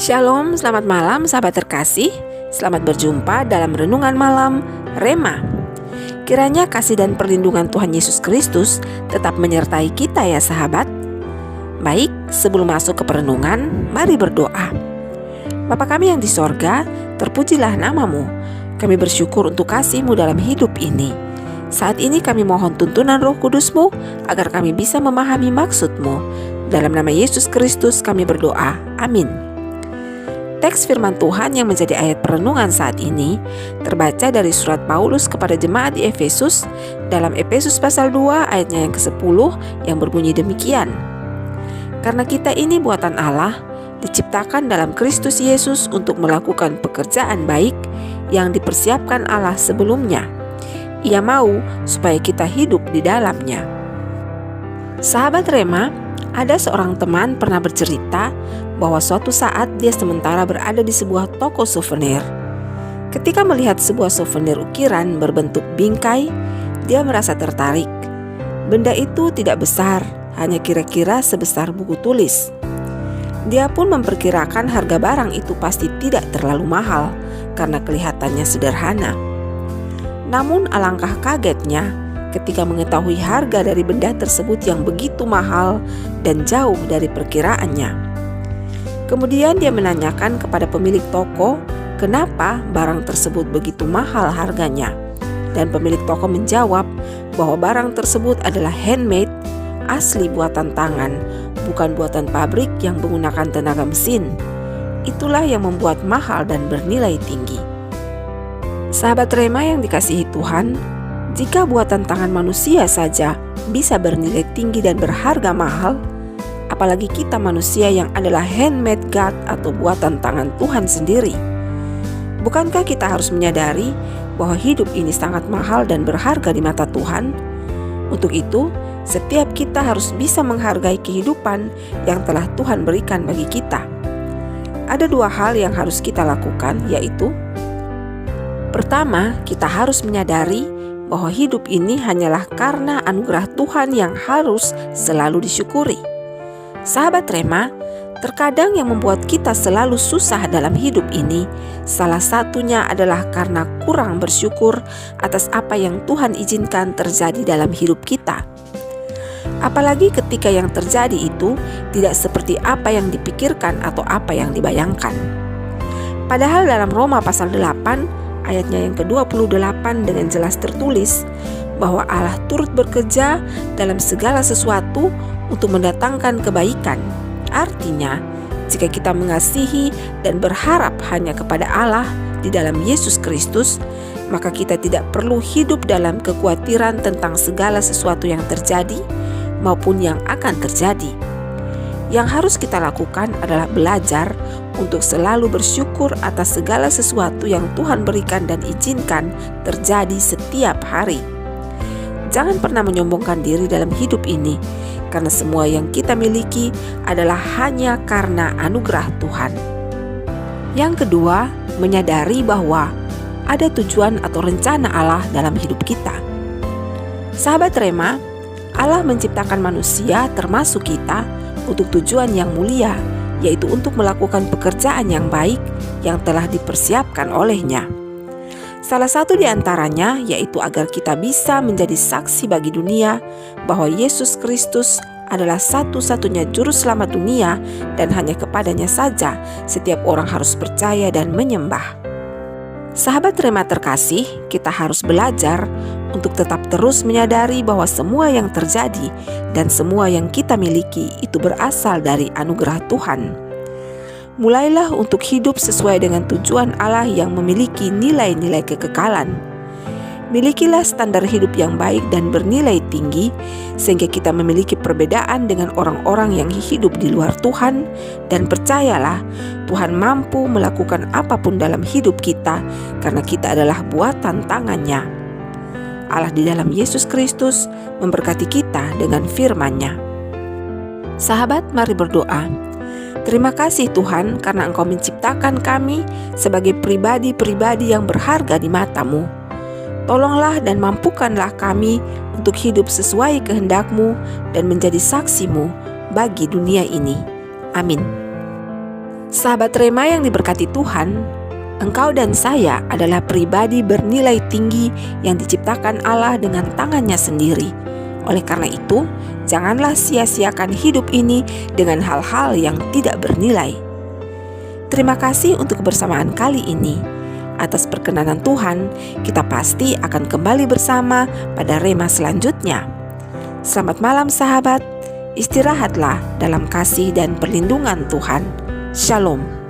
Shalom, selamat malam sahabat terkasih. Selamat berjumpa dalam Renungan Malam Rema. Kiranya kasih dan perlindungan Tuhan Yesus Kristus tetap menyertai kita ya sahabat. Baik, sebelum masuk ke perenungan, mari berdoa. Bapa kami yang di sorga, terpujilah namamu. Kami bersyukur untuk kasih-Mu dalam hidup ini. Saat ini kami mohon tuntunan Roh Kudus-Mu agar kami bisa memahami maksud-Mu. Dalam nama Yesus Kristus kami berdoa, amin. Teks firman Tuhan yang menjadi ayat perenungan saat ini terbaca dari surat Paulus kepada jemaat di Efesus dalam Efesus pasal 2 ayatnya yang ke-10 yang berbunyi demikian. Karena kita ini buatan Allah, diciptakan dalam Kristus Yesus untuk melakukan pekerjaan baik yang dipersiapkan Allah sebelumnya. Ia mau supaya kita hidup di dalamnya. Sahabat Rema, ada seorang teman pernah bercerita bahwa suatu saat dia sementara berada di sebuah toko souvenir. Ketika melihat sebuah souvenir ukiran berbentuk bingkai, dia merasa tertarik. Benda itu tidak besar, hanya kira-kira sebesar buku tulis. Dia pun memperkirakan harga barang itu pasti tidak terlalu mahal karena kelihatannya sederhana. Namun alangkah kagetnya ketika mengetahui harga dari benda tersebut yang begitu mahal dan jauh dari perkiraannya. Kemudian dia menanyakan kepada pemilik toko kenapa barang tersebut begitu mahal harganya. Dan pemilik toko menjawab bahwa barang tersebut adalah handmade, asli buatan tangan, bukan buatan pabrik yang menggunakan tenaga mesin. Itulah yang membuat mahal dan bernilai tinggi. Sahabat Rema yang dikasihi Tuhan, jika buatan tangan manusia saja bisa bernilai tinggi dan berharga mahal, apalagi kita manusia yang adalah handmade God atau buatan tangan Tuhan sendiri. Bukankah kita harus menyadari bahwa hidup ini sangat mahal dan berharga di mata Tuhan? Untuk itu, setiap kita harus bisa menghargai kehidupan yang telah Tuhan berikan bagi kita. Ada dua hal yang harus kita lakukan, yaitu pertama, kita harus menyadari bahwa hidup ini hanyalah karena anugerah Tuhan yang harus selalu disyukuri. Sahabat Rema, terkadang yang membuat kita selalu susah dalam hidup ini, salah satunya adalah karena kurang bersyukur atas apa yang Tuhan izinkan terjadi dalam hidup kita. Apalagi ketika yang terjadi itu tidak seperti apa yang dipikirkan atau apa yang dibayangkan. Padahal dalam Roma pasal 8 ayatnya yang ke-28 dengan jelas tertulis bahwa Allah turut bekerja dalam segala sesuatu untuk mendatangkan kebaikan. Artinya, jika kita mengasihi dan berharap hanya kepada Allah di dalam Yesus Kristus, maka kita tidak perlu hidup dalam kekhawatiran tentang segala sesuatu yang terjadi maupun yang akan terjadi. Yang harus kita lakukan adalah belajar untuk selalu bersyukur atas segala sesuatu yang Tuhan berikan dan izinkan terjadi setiap hari. Jangan pernah menyombongkan diri dalam hidup ini, karena semua yang kita miliki adalah hanya karena anugerah Tuhan. Yang kedua, menyadari bahwa ada tujuan atau rencana Allah dalam hidup kita. Sahabat Rema, Allah menciptakan manusia termasuk kita untuk tujuan yang mulia, yaitu untuk melakukan pekerjaan yang baik yang telah dipersiapkan olehnya. Salah satu di antaranya yaitu agar kita bisa menjadi saksi bagi dunia bahwa Yesus Kristus adalah satu-satunya juru selamat dunia dan hanya kepadanya saja setiap orang harus percaya dan menyembah. Sahabat Rema terkasih, kita harus belajar untuk tetap terus menyadari bahwa semua yang terjadi dan semua yang kita miliki itu berasal dari anugerah Tuhan. Mulailah untuk hidup sesuai dengan tujuan Allah yang memiliki nilai-nilai kekekalan. Milikilah standar hidup yang baik dan bernilai tinggi, sehingga kita memiliki perbedaan dengan orang-orang yang hidup di luar Tuhan, dan percayalah, Tuhan mampu melakukan apapun dalam hidup kita, karena kita adalah buatan tangannya. Allah di dalam Yesus Kristus memberkati kita dengan firman-Nya. Sahabat, mari berdoa. Terima kasih Tuhan karena Engkau menciptakan kami sebagai pribadi-pribadi yang berharga di mata-Mu. Tolonglah dan mampukanlah kami untuk hidup sesuai kehendak-Mu dan menjadi saksi-Mu bagi dunia ini. Amin. Sahabat Rema yang diberkati Tuhan, engkau dan saya adalah pribadi bernilai tinggi yang diciptakan Allah dengan tangannya sendiri. Oleh karena itu, janganlah sia-siakan hidup ini dengan hal-hal yang tidak bernilai. Terima kasih untuk kebersamaan kali ini. Atas perkenanan Tuhan, kita pasti akan kembali bersama pada Rema selanjutnya. Selamat malam sahabat, istirahatlah dalam kasih dan perlindungan Tuhan. Shalom.